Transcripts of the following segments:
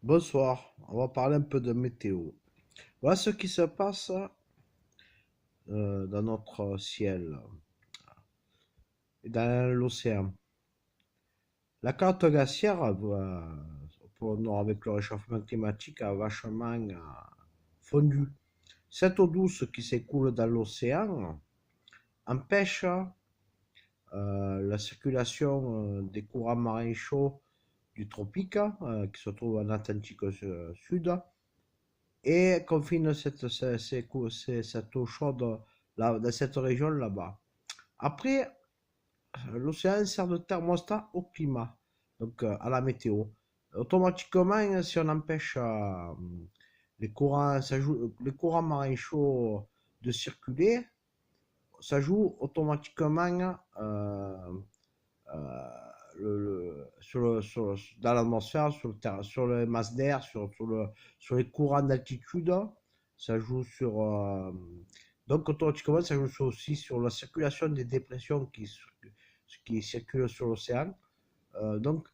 Bonsoir, on va parler un peu de météo. Voilà ce qui se passe dans notre ciel et dans l'océan. La calotte glaciaire, avec le réchauffement climatique, a vachement fondu. Cette eau douce qui s'écoule dans l'océan empêche la circulation des courants marins chauds du tropique qui se trouvent en Atlantique Sud et confine cette eau chaude là, dans cette région là-bas. Après, l'océan sert de thermostat au climat, donc à la météo. Automatiquement, si on empêche les courants marins chauds de circuler, ça joue automatiquement euh, dans l'atmosphère, sur les masses d'air, sur les courants d'altitude. Ça joue sur. Donc, automatiquement, ça joue aussi sur la circulation des dépressions qui circulent sur l'océan. Donc,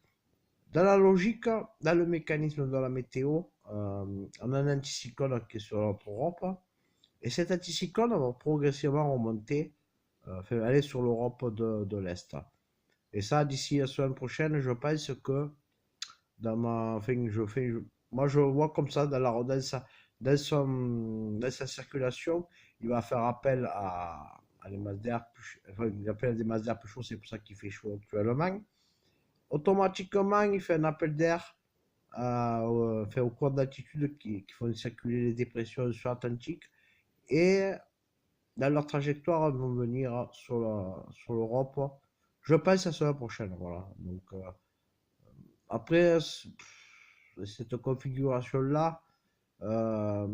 dans la logique, dans le mécanisme de la météo, on a un anticyclone qui est sur notre Europe. Et cet anticyclone va progressivement remonter, aller sur l'Europe de l'Est. Et ça, d'ici la semaine prochaine, je pense que enfin, moi je vois comme ça dans sa circulation, il va faire appel à des masses d'air enfin, il appelle à des masses d'air plus chaudes, c'est pour ça qu'il fait chaud actuellement. Automatiquement, il fait un appel d'air enfin, aux cours d'altitude qui font circuler les dépressions sur l'Atlantique et dans leur trajectoire, ils vont venir sur l'Europe. Je pense la semaine prochaine, voilà. Donc, après, cette configuration-là, euh,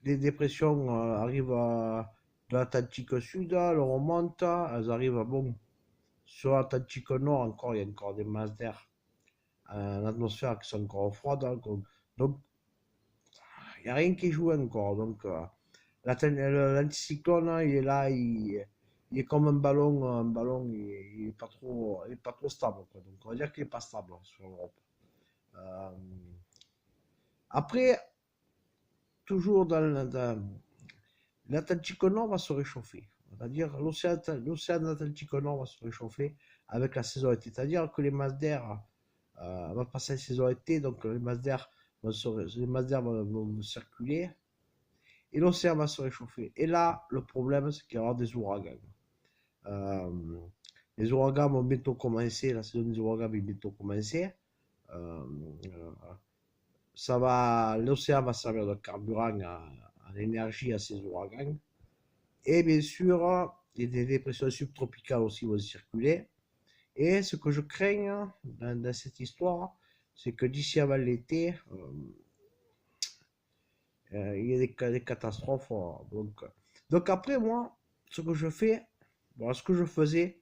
les dépressions de l'Atlantique Sud, elles remontent, elles arrivent, bon, sur l'Atlantique Nord encore, il y a encore des masses d'air en atmosphère qui sont encore froides, hein, donc il n'y a rien qui joue encore. Donc, l'anticyclone, il est là, il est comme un ballon, il est pas trop stable, quoi. Donc, on va dire qu'il est pas stable sur l'Europe. Euh, Après, toujours l'Atlantique Nord va se réchauffer. C'est-à-dire l'océan Atlantique Nord va se réchauffer avec la saison été. C'est-à-dire que les masses d'air vont passer la saison été, donc les masses d'air vont circuler et l'océan va se réchauffer. Et là, le problème, c'est qu'il y aura des ouragans. Euh, les ouragans vont bientôt commencer, la saison des ouragans va bientôt commencer. Euh, euh, L'océan va servir de carburant à l'énergie à ces ouragans. Et bien sûr, des dépressions subtropicales aussi vont circuler. Et ce que je crains dans cette histoire, c'est que d'ici avant l'été, il y a des catastrophes. Donc après, moi, ce que je fais, voilà ce que je faisais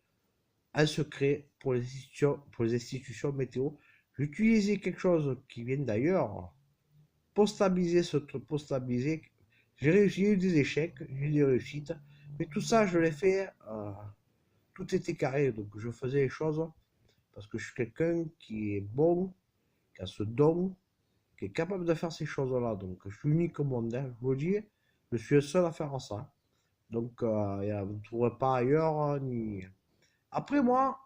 en secret pour les institutions météo, j'utilisais quelque chose qui vient d'ailleurs, pour stabiliser pour stabiliser. J'ai réussi, j'ai eu des échecs, j'ai eu des réussites, mais tout ça, je l'ai fait, tout était carré, donc je faisais les choses parce que je suis quelqu'un qui est bon, qui a ce don, qui est capable de faire ces choses-là, donc je suis unique au monde, hein, je vous le dis, je suis le seul à faire ça, donc vous ne trouverez pas ailleurs, ni... Après moi,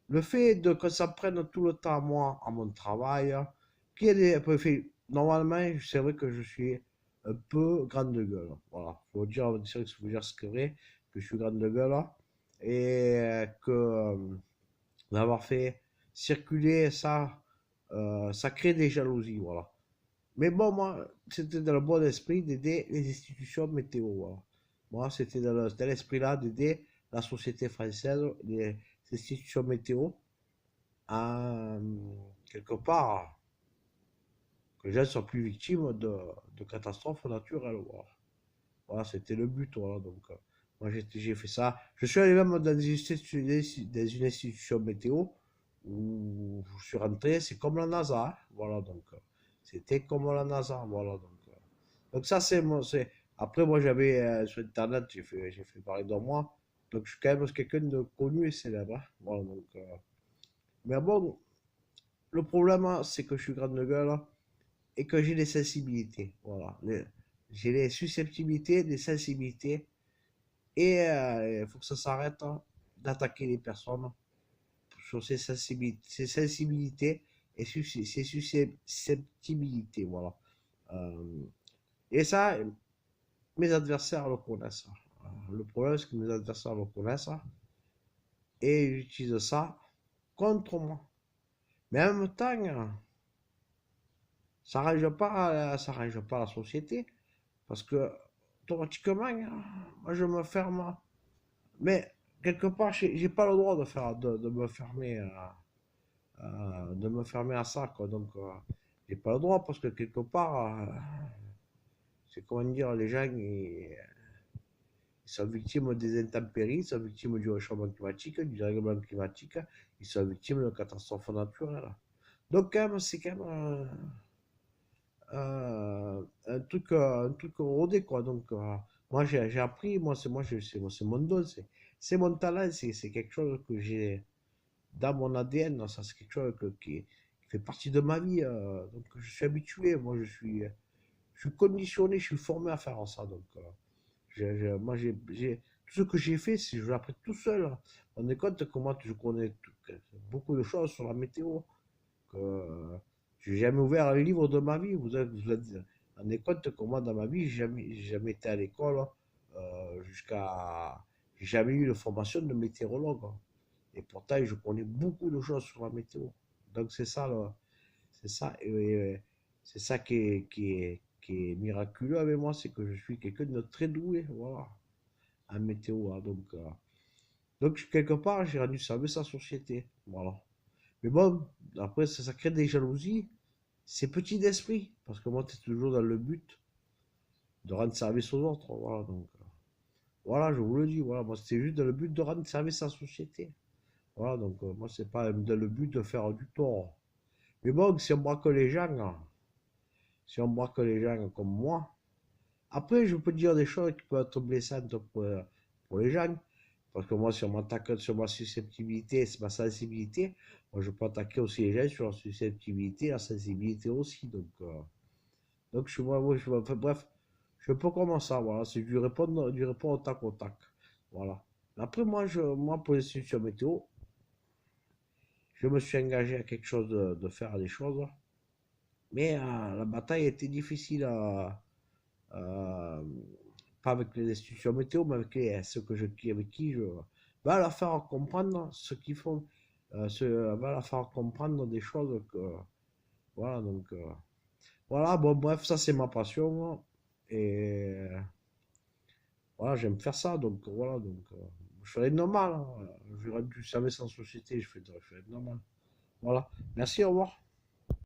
le fait que ça prenne tout le temps à moi, à mon travail, qu'il y ait normalement, c'est vrai que je suis un peu grande de gueule. Voilà, faut dire, c'est vrai que faut dire ce que c'est vrai, que je suis grande de gueule et que d'avoir fait circuler ça, ça crée des jalousies, voilà. Mais bon, moi, c'était dans le bon esprit d'aider les institutions météo, voilà. Moi, c'était dans l'esprit-là d'aider la société française, les institutions météo, à, quelque part, que les gens soient plus victimes de catastrophes naturelles, voilà. Voilà, c'était le but, voilà. Donc, moi, j'ai fait ça. Je suis allé même dans une institution météo où je suis rentré, c'est comme la NASA, hein. Voilà, donc, c'était comme la NASA, voilà. Donc ça, Après, moi, j'avais, sur Internet, j'ai fait parler de moi. Donc, je suis quand même quelqu'un de connu et célèbre, hein. Voilà, donc, mais bon, le problème, hein, c'est que je suis grande gueule et que j'ai des sensibilités. Voilà. J'ai des susceptibilité, des sensibilités. Et il faut que ça s'arrête, hein, d'attaquer les personnes sur ses sensibilités et ses susceptibilités. Voilà. Euh, et ça, mes adversaires le connaissent. Le problème, c'est que mes adversaires le connaissent et ils utilisent ça contre moi. Mais en même temps, ça arrange pas la société parce que automatiquement, moi je me ferme. Mais quelque part, j'ai pas le droit de me fermer, de me fermer à ça, quoi. Donc, j'ai pas le droit parce que quelque part, c'est comment dire, les gens ils sont victimes des intempéries, ils sont victimes du réchauffement climatique, du dérèglement climatique, ils sont victimes de catastrophes naturelles. Donc, quand même, c'est quand même un truc rodé, quoi. Donc, moi, j'ai appris, c'est mon don, c'est mon talent, c'est quelque chose que j'ai dans mon ADN, ça, c'est quelque chose qui fait partie de ma vie. Donc, je suis habitué, moi, je suis conditionné, je suis formé à faire ça. Donc, moi, tout ce que j'ai fait, c'est je l'ai appris tout seul. On est compte que moi, je connais beaucoup de choses sur la météo. Que j'ai jamais ouvert un livre de ma vie. Vous rendez compte que moi, dans ma vie, j'ai jamais été à l'école jusqu'à. J'ai jamais eu de formation de météorologue. Et pourtant, je connais beaucoup de choses sur la météo. Donc, c'est ça, c'est ça qui est miraculeux avec moi, c'est que je suis quelqu'un de très doué, voilà, en météo, hein. Donc, quelque part, j'ai rendu service à sa société, voilà. Mais bon, après, ça crée des jalousies. C'est petit d'esprit, parce que moi, tu es toujours dans le but de rendre service aux autres. Voilà, donc, voilà, je vous le dis. Voilà, moi, c'était juste dans le but de rendre service à la société. Voilà, donc, moi, c'est pas dans le but de faire du tort. Mais bon, si on braque les gens, hein, si on braque les gens comme moi, après, je peux dire des choses qui peuvent être blessantes pour les gens. Parce que moi, si on m'attaque sur ma susceptibilité, c'est ma sensibilité, moi, je peux attaquer aussi les gens sur la susceptibilité, la sensibilité aussi. Donc enfin, bref, je peux comme ça, voilà. C'est du répondre au tac au tac. Voilà. Après, moi, pour les solutions météo, je me suis engagé à quelque chose de faire des choses. Mais la bataille était difficile pas avec les institutions météo, mais avec ceux avec qui je va leur faire comprendre ce qu'ils font, va leur faire comprendre des choses que, voilà, donc, voilà, bon, bref, ça c'est ma passion, et voilà, j'aime faire ça, donc, voilà, donc, je ferais normal, hein, je rends du service en société, je fais normal, voilà, merci, au revoir.